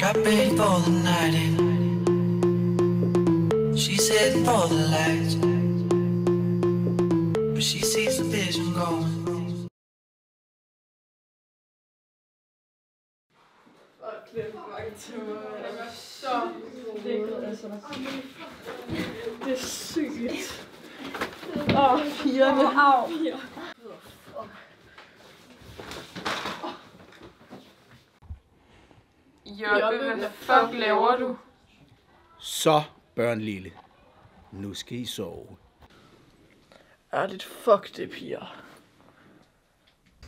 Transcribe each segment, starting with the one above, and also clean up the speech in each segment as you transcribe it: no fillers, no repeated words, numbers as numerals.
Got ready for the night in. She's heading for the lights, but she sees the vision going. Det var så lækkert, altså. Det er sygt. Pigerne. Au. Jobbe, hvad fuck laver du? Så, børn lille. Nu skal I sove. Ærligt, fuck det, piger.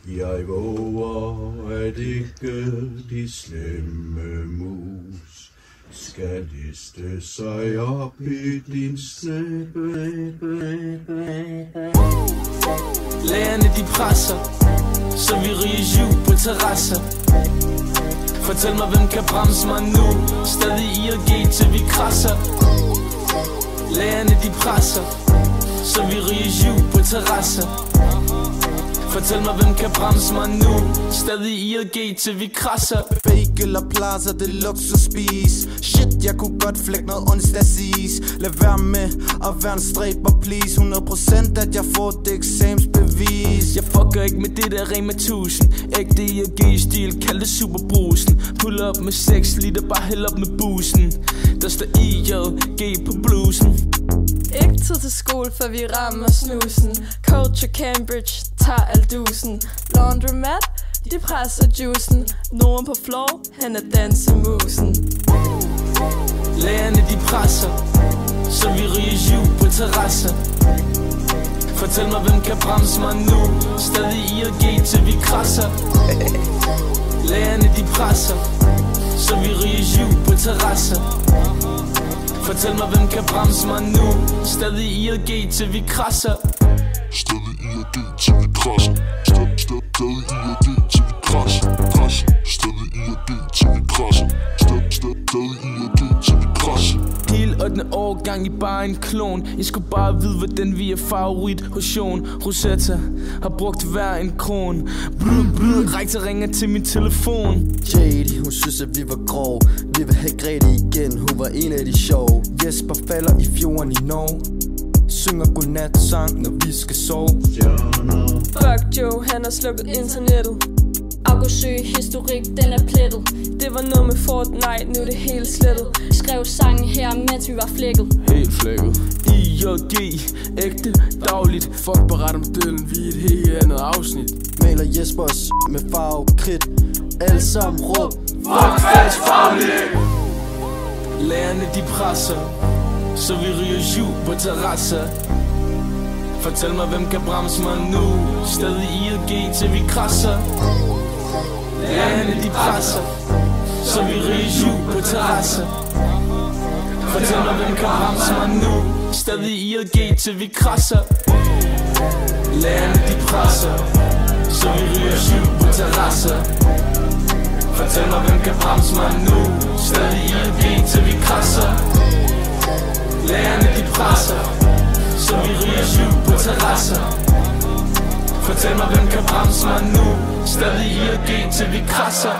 Jeg våger at ikke de slemme mus skal liste sig op i din snæbe. Lærerne de presser, så vi ryger jul på terrasser. Fortæl mig hvem kan bremse mig nu, stadig IRG til vi krasser. Lærerne de presser, så vi ryger jul på terrasser. Fortæl mig hvem kan bremse mig nu, stadig IRG til vi krasser. Fake eller plaza, det er luksusspis. Shit, jeg kunne godt flække noget onsdagsis. Lad være med at være en stræber, please. 100% at jeg får det eksamensbevis. Jeg fucker ikke med det der Rema 1000. Ægte IRG-stil, kald det superbrusen. Pull up med 6 liter, bare held op med busen. Der står IRG på blusen. Ikke tid til skole, for vi rammer snusen. Coach og Cambridge tager aldusen. Laundromat, de presser juicen. Nogen på floor, han er dansemusen. Lærerne de presser, så vi ryger jul på terrasser. Fortæl mig hvem kan bremse mig nu, stadig IRG til vi krasser. Lærerne de presser, så vi ryger jul på terrasser. Fortæl mig hvem kan bremse mig nu, stadig IRG til vi krasser. Stadig IRG til vi krasser. Stadig IRG til vi krasser. Stadig IRG til vi krasser. Stadig IRG til vi krasser. Hele 8. årgang i bare en klon. I skulle bare vide hvordan vi er favorit hos Jon. Rosetta har brugt hver en kron. Rektor ringer til min telefon. Jade, hun synes at vi var grov. Vi vil have Grete igen, hun var en af de sjove. Jesper falder i fjorden i Norge. Synger godnat-sang, når vi skal sove. Fuck Joe, han har slukket internettet. Afgåsø historik, den er plettet. Det var noget med Fortnite, nu er det helt slettet. Skrev sangen her, mens vi var flækket. Helt flækket. IRG, ægte, dagligt. Fuck beret om døden, vi er et helt andet afsnit. Maler Jespers med farve kridt. Alle sammen råb. Fuck fast fagligt. Lærerne de presser, så vi ryger jul på terrasser. Fortæl mig hvem kan bremse mig nu, stadig IRG til vi krasser. Lærerne de presser, så vi ryger jul på terrasser. Fortæl mig hvem kan bremse mig nu, stadig IRG til vi krasser. Lærerne de presser, så vi ryger jul på terrasser. Fortæl mig hvem kan bremse mig nu, stadig IRG til vi krasser. Lærerne de presser, så vi ryger jul på terrasser. Fortæl mig hvem kan bremse mig nu, stadig IRG til vi krasser.